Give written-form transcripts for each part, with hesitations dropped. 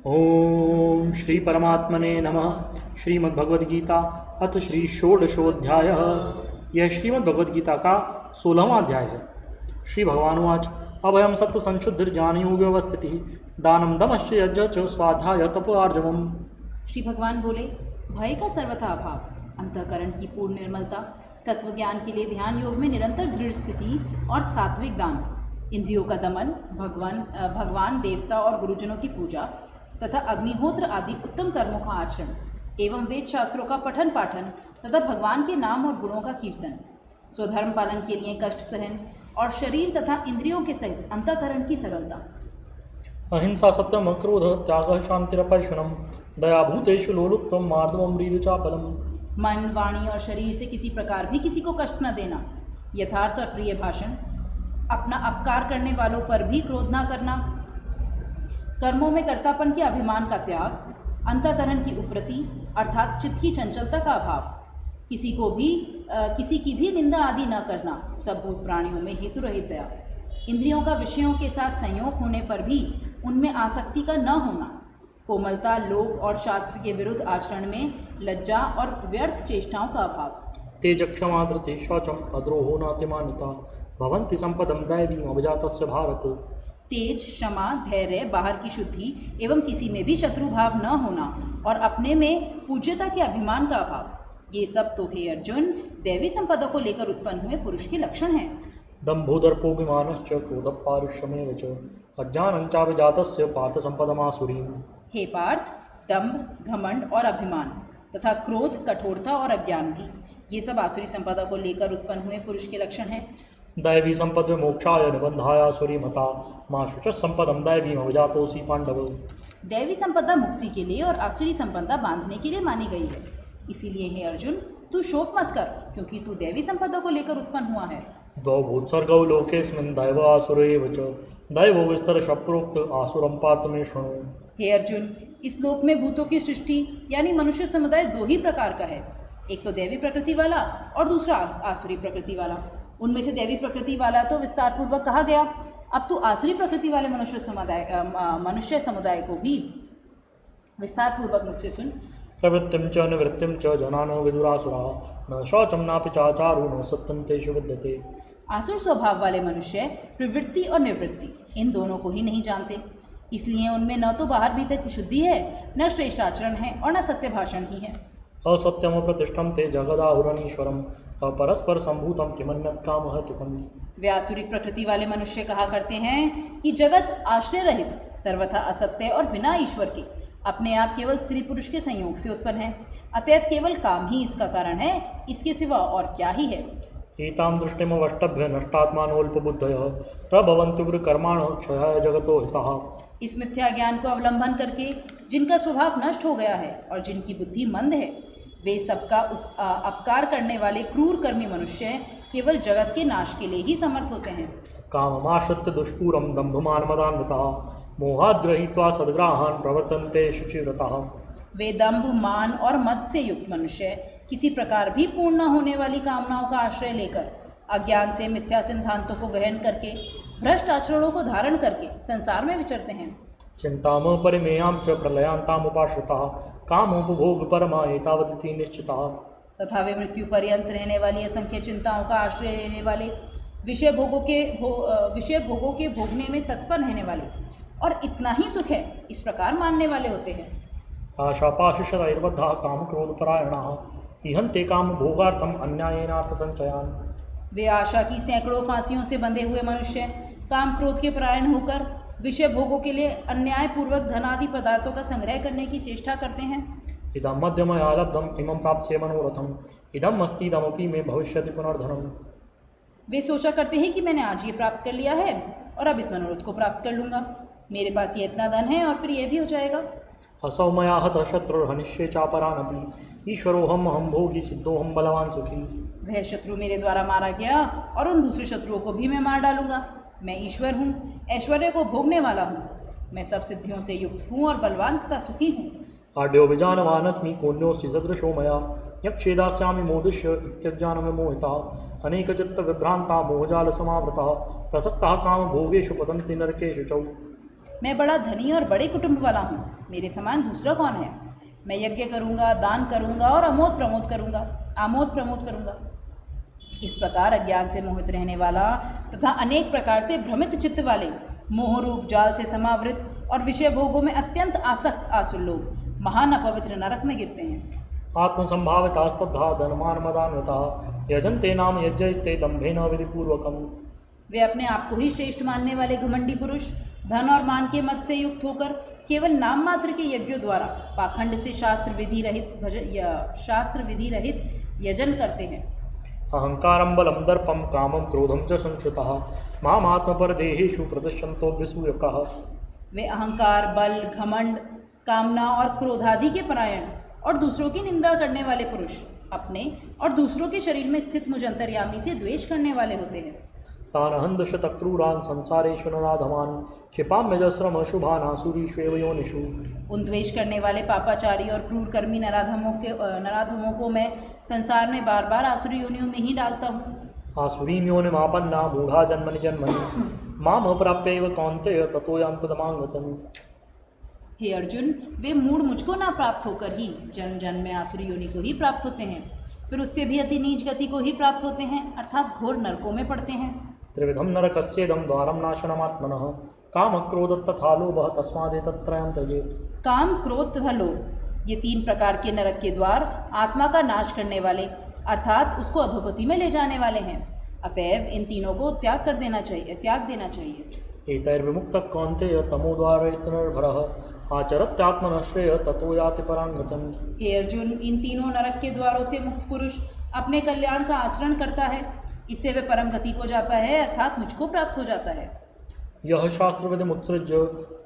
ओम श्री परमात्मने नमः। श्रीमद्भगवद्गीता अथ श्री षोडशोऽध्याय। यह श्रीमद्भगवद्गीता का 16वां अध्याय है। श्री भगवानुवाच अभयम सत्य संशुद्धिर्ज्ञानयोग व्यवस्थितिः दानं दमश्च यज्ञ च स्वाध्याय तपोर्जवम्। श्री भगवान बोले, भय का सर्वथा अभाव, अंतःकरण की पूर्ण निर्मलता, तत्व ज्ञान के लिए ध्यान योग में निरंतर दृढ़ स्थिति और सात्विक दान, इंद्रियों का दमन, भगवान देवता और गुरुजनों की पूजा तथा अग्निहोत्र आदि उत्तम कर्मों का आचरण एवं वेद शास्त्रों का पठन पाठन तथा भगवान के नाम और गुणों का कीर्तन, स्वधर्म पालन के लिए कष्ट सहन और शरीर तथा इंद्रियों के सहित अंतःकरण की सरलता। अहिंसा सत्यम क्रोध त्यागः शांतिरपैशुनम् दयाभूतेषु लोलुप्त्वं मार्दवम् रीरिचापलम्। मन, वाणी और शरीर से किसी प्रकार भी किसी को कष्ट न देना, यथार्थ और प्रिय भाषण, अपना अपकार करने वालों पर भी क्रोध न करना, कर्मों में कर्तापन के अभिमान का त्याग, अंतःकरण की उपरति अर्थात चित्त की चंचलता का अभाव, किसी की भी निंदा आदि न करना, सब भूत प्राणियों में हेतु रहित दया, इंद्रियों का विषयों के साथ संयोग होने पर भी उनमें आसक्ति का न होना, कोमलता, लोक और शास्त्र के विरुद्ध आचरण में लज्जा और व्यर्थ चेष्टाओं का अभाव। तेज क्षमा धृति शौचम अद्रोहो नातिमानिता भवन्ति संपदम दैवीम अभिजातस्य भारत। तेज, क्षमा, धैर्य, बाहर की शुद्धि एवं किसी में भी शत्रु भाव न होना और अपने में पूज्यता के अभिमान का अभाव, ये सब तो हे अर्जुन दैवी संपदा को लेकर उत्पन्न हुए पुरुष के लक्षण हैं। दम्भोदर्पोऽभिमानश्च क्रोधः पारुष्यमेव च अज्ञानं चाभिजातस्य पार्थ संपदमासुरीम्। हे पार्थ, दंभ, घमंड और अभिमान तथा क्रोध, कठोरता और अज्ञान भी, ये सब आसुरी संपदा को लेकर उत्पन्न हुए पुरुष के लक्षण हैं। दैवी संपद मोक्षाय निबंधाय सुरीमता मां शुच संपदम दैवीम अभिजातोऽसि पांडव। दैवी संपदा मुक्ति के लिए और आसुरी संपदा बांधने के लिए मानी गई है। इसीलिए हे अर्जुन, तू शोक मत कर, क्योंकि तू दैवी संपदा को लेकर उत्पन्न हुआ है। द्वौ भूत्सर्गौ लोकेऽस्मिन् दैव आसुर एव च दैवो विस्तरशः प्रोक्त आसुरं पार्थ मे शृणु। हे अर्जुन, इस लोक में भूतों की सृष्टि यानी मनुष्य समुदाय दो ही प्रकार का है, एक तो दैवी प्रकृति वाला और दूसरा आसुरी प्रकृति वाला। उनमें से दैवी प्रकृति वाला तो विस्तार पूर्वक कहा गया, अब तो आसुरी प्रकृति वाले मनुष्य समुदाय को भी विस्तार पूर्वक मुझसे सुन। प्रवृत्तिं च निवृत्तिं च जनानो विदुरासुराः न शौचं नापि चाचारो न सत्यं तेषु विद्यते। आसुर स्वभाव वाले मनुष्य प्रवृत्ति और निवृत्ति इन दोनों को ही नहीं जानते, इसलिए उनमें न तो बाहर भीतर की शुद्धि है, न श्रेष्ठ आचरण है और न सत्य भाषण ही है। असत्यम प्रतिष्ठम ते जगदाहुरनीश्वरम अपरस्पर संभूतम किमन्यत् कामः तुकम्। वे आसुरिक प्रकृति वाले मनुष्य कहा करते हैं कि जगत आश्रय रहित, सर्वथा असत्य और बिना ईश्वर के अपने आप केवल स्त्री पुरुष के संयोग से उत्पन्न है, अतएव केवल काम ही इसका कारण है, इसके सिवा और क्या ही है। एतां दृष्टिमवष्टभ्य नष्टात्मानोऽल्पबुद्धयः प्रभवन्त्युग्र कर्माणः क्षयाय जगतो हितः। इस मिथ्या ज्ञान को अवलंबन करके जिनका स्वभाव नष्ट हो गया है और जिनकी बुद्धि मंद है, वे सबका अपकार करने वाले क्रूर कर्मी मनुष्य केवल जगत के नाश के लिए ही समर्थ होते हैं। काममाश्रित्य दुष्पूरं दम्भमानमदान्विताः मोहाद् गृहीत्वा सद्ग्राहान् प्रवर्तन्ते शुचिव्रताः। वे दंभ, मान और मद से युक्त मनुष्य किसी प्रकार भी पूर्ण न होने वाली कामनाओं का आश्रय लेकर, अज्ञान से मिथ्या सिद्धांतों को ग्रहण करके, भ्रष्ट आचरणों को धारण करके संसार में विचरते हैं। चिंताम परिमेयां च प्रलयांतामुपाश्रिताः कामोपभोग परमा एतावदिति निश्चिताः। तथा वे मृत्यु पर्यंत रहने वाली असंख्य चिंताओं का आश्रय लेने वाले, विषय भोगों के भोगने में तत्पर रहने वाले और इतना ही सुख है इस प्रकार मानने वाले होते हैं। आशापाशशरैर्बद्धाः कामक्रोधपरायणाः इहन्ते कामभोगार्थम् अन्यायेनार्थसञ्चयान्। वे आशा की सैकड़ों फांसियों से बंधे हुए मनुष्य काम क्रोध के परायण होकर विषय भोगों के लिए अन्यायपूर्वक धनादि पदार्थों का संग्रह करने की चेष्टा करते हैं। इदं मध्यमया लब्धम् इमं प्राप्स्ये मनोरथम् इदम् अस्ति इदमपि मे भविष्यति पुनर्धनम्। वे सोचा करते हैं कि मैंने आज ये प्राप्त कर लिया है और अब इस मनोरथ को प्राप्त कर लूँगा, मेरे पास ये इतना धन है और फिर ये भी हो जाएगा। असौ मया हतः शत्रुर्हनिष्ये चापरानपि ईश्वरोऽहम् अहं भोगी सिद्धोऽहं बलवान सुखी। वह शत्रु मेरे द्वारा मारा गया और उन दूसरे शत्रुओं को भी मैं मार डालूंगा। मैं ईश्वर हूँ, ऐश्वर्य को भोगने वाला हूँ, मैं सब सिद्धियों से युक्त हूँ और बलवान तथा सुखी हूँ। आड्यो विजानवानस्मि कोऽन्योऽस्ति सदृशो मया यक्षेदास्यामि मोदिष्य इत्यज्ञानविमोहितः अनेकचित्तविभ्रान्ता मोहजालसमावृतः प्रसक्तः कामभोगेषु पतन्ति नरकेषु च। मैं बड़ा धनी और बड़े कुटुंब वाला हूँ, मेरे समान दूसरा कौन है? मैं यज्ञ करूँगा, दान करूँगा और आमोद प्रमोद करूँगा। इस प्रकार अज्ञान से मोहित रहने वाला तथा अनेक प्रकार से भ्रमित चित्त वाले, मोह रूप जाल से समावृत और विषय भोगों में अत्यंत आसक्त आसुर लोग महान अपवित्र नरक में गिरते हैं। आत्मसंभाविता स्तब्धा धनमान मदान्विता यजन्ते नाम यज्ञस्ते दम्भेन विधिपूर्वकम्। वे अपने आप को ही श्रेष्ठ मानने वाले घमंडी पुरुष धन और मान के मत से युक्त होकर केवल नाम मात्र के यज्ञों द्वारा पाखंड से शास्त्र विधि रहित यजन करते हैं। अहंकारं बलं दर्पं कामं क्रोधं च संश्रितः मामात्मपरदेहेषु प्रदर्शन्तो विसूयकः। वे अहंकार, बल, घमंड, कामना और क्रोधादि के परायण और दूसरों की निंदा करने वाले पुरुष अपने और दूसरों के शरीर में स्थित मुझ अंतर्यामी से द्वेष करने वाले होते हैं। तानहं दशतक्रूरान् संसारेषु नराधमान् क्षिपाम्यजस्रम् अशुभान् आसुरीष्वेव योनिषु। उन द्वेष करने वाले पापाचारी और क्रूर कर्मी नराधमों को मैं संसार में बार बार आसुरी योनियों में ही डालता हूँ। आसुरीं योनिमापन्ना मूढ़ा जन्मनि जन्मनि माम अप्राप्यैव कौन्तेय ततो यान्ति तमांगतम्। हे अर्जुन, वे मूढ़ मुझको ना प्राप्त होकर ही जन्म जन्म में आसुरी योनि को ही प्राप्त होते हैं, फिर उससे भी अति नीच गति को ही प्राप्त होते हैं, अर्थात घोर नरकों में पड़ते हैं। त्रिविधं नरकस्येदं द्वारं नाशनमात्मनः काम क्रोध तथा लोभः तस्मादेतत्त्रयं त्यजेत्। काम, क्रोध तथा लोभ, ये 3 प्रकार के नरक के द्वार आत्मा का नाश करने वाले अर्थात उसको अधोगति में ले जाने वाले हैं। अतएव इन तीनों को त्याग देना चाहिए। एतैर्विमुक्तः कौन्तेय तमोद्वारैस्त्रिनिर्भरः आचरत्यात्मनः श्रेयः ततो याति पराङ्गतिम्। हे अर्जुन, इन तीनों नरक के द्वारों से मुक्त पुरुष अपने कल्याण का आचरण करता है, इससे वे परम गति को जाता है अर्थात मुझको प्राप्त हो जाता है। यह शास्त्रविधिमुत्सृज्य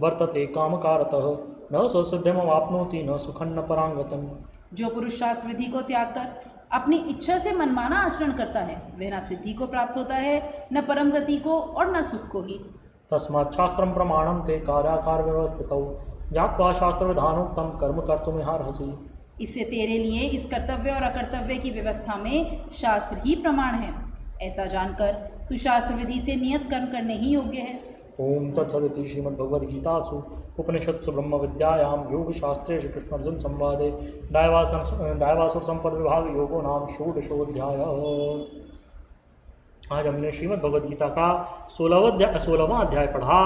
वर्तते कामकारतः न स सिद्धिमवाप्नोति न सुखं न पराङ्गतिम्। जो पुरुष शास्त्र विधि को त्याग कर अपनी इच्छा से मनमाना आचरण करता है, वह न सिद्धि को प्राप्त होता है, न परम गति को और न सुख को ही। तस्मात् शास्त्रं प्रमाणं ते कार्याकार व्यवस्थितौ ज्ञात्वा शास्त्रविधानोक्तं कर्म कर्तुमिहार्हसि। इससे तेरे लिए इस कर्तव्य और अकर्तव्य की व्यवस्था में शास्त्र ही प्रमाण है। ऐसा जानकर तू शास्त्र विधि से नियत कर्म करने ही योग्य है। ओम तत्सदिति श्रीमद्भगवद्गीतासु उपनिषत्सु ब्रह्मविद्यायां योगशास्त्रे श्री कृष्ण अर्जुन संवादे दैवासुर संपद विभाग योगो नाम षोडशोऽध्यायः। आज हमने श्रीमद् भगवद गीता का 16वां अध्याय पढ़ा,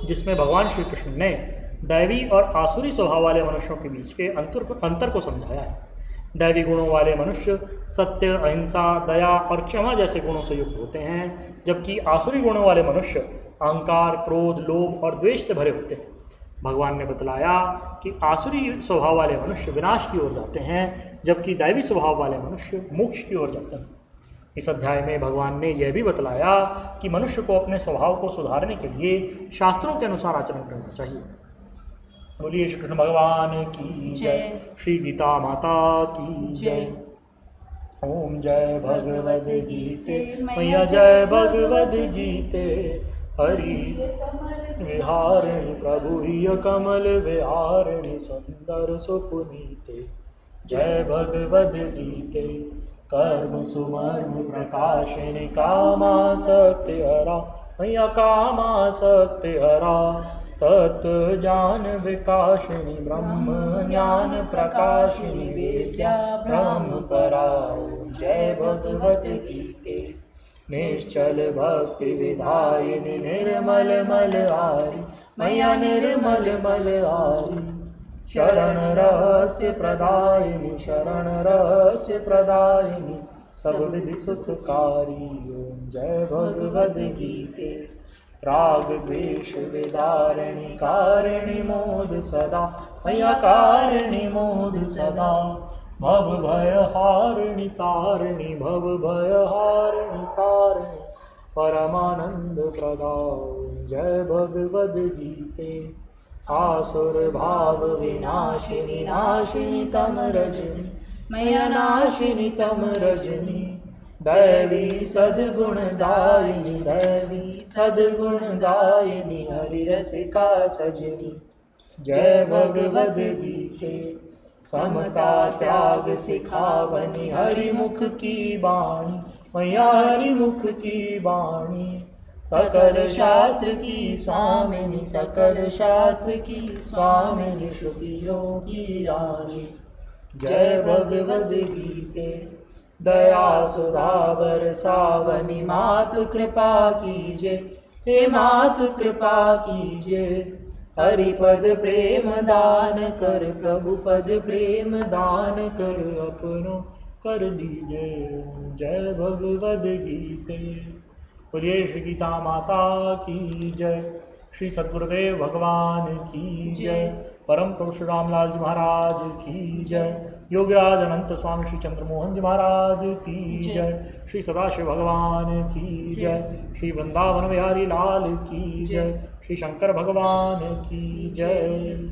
जिसमें भगवान श्री कृष्ण ने दैवी और आसुरी स्वभाव वाले मनुष्यों के बीच के अंतर को समझाया है। दैवी गुणों वाले मनुष्य सत्य, अहिंसा, दया और क्षमा जैसे गुणों से युक्त होते हैं, जबकि आसुरी गुणों वाले मनुष्य अहंकार, क्रोध, लोभ और द्वेष से भरे होते हैं। भगवान ने बतलाया कि आसुरी स्वभाव वाले मनुष्य विनाश की ओर जाते हैं, जबकि दैवी स्वभाव वाले मनुष्य मोक्ष की ओर जाते हैं। इस अध्याय में भगवान ने यह भी बतलाया कि मनुष्य को अपने स्वभाव को सुधारने के लिए शास्त्रों के अनुसार आचरण करना चाहिए। बोलिए श्री कृष्ण भगवान की जय, श्री गीता माता की जय। ओम जय भगवद गीते मैया जय भगवद गीते, हरि विहारिणी प्रभुय कमल विहारिणी सुंदर सुपुनीते। जय भगवद गीते कर्म सुमर्म प्रकाशिनी कामासक्ति हरा मैया कामासक्ति हरा, तत्व ज्ञान विकासिनी ब्रह्म ज्ञान प्रकाशिनी विद्या ब्रह्म परा। जय भगवद गीते निश्चल भक्ति विधायिनी निर्मल मलहारी मैया निर्मल मलहारी, शरण रहस्य प्रदायिनी शरण रहस्य प्रदायिनी सब विधि सुखकारी। ओम जय भगवद गीते राग द्वेष विदारिणी कारिणी मोद सदा मैया कारिणी मोद सदा, भव भय हारिणी तारिणी भव भय हारिणी तारिणी परमानंद प्रदाय। जय भगवद गीते आसुर भाव विनाशिनी नाशिनी तम रजनी मैया नाशिनी तम रजनी, दैवी सद्गुण दायिनी दैवी सद्गुण दायिनी हरि रसिका सजनी। जय भगवद गीते समता त्याग सिखावनी हरि मुख की बाणी मैया हरि मुख की बाणी, सकल शास्त्र की स्वामिनी, सकल शास्त्र की स्वामिनी, श्रुतियों की रानी। जय भगवद गीते दया सुधा बरसावनी। मातु कृपा कीजे, हे मातु कृपा कीजे। हरिपद प्रेम दान कर, प्रभु पद प्रेम दान कर। अपनो कर दीजिए। जय भगवद गीते। बोलिए श्री गीता माता की जय। श्री सद्गुरुदेव भगवान की जय। परम पुरुष रामलाल जी महाराज की जय। योगराज अनंत स्वामी श्री चंद्रमोहन जी महाराज की जय। श्री सदाशिव भगवान की जय। श्री वृंदावन बिहारी लाल की जय। श्री शंकर भगवान की जय।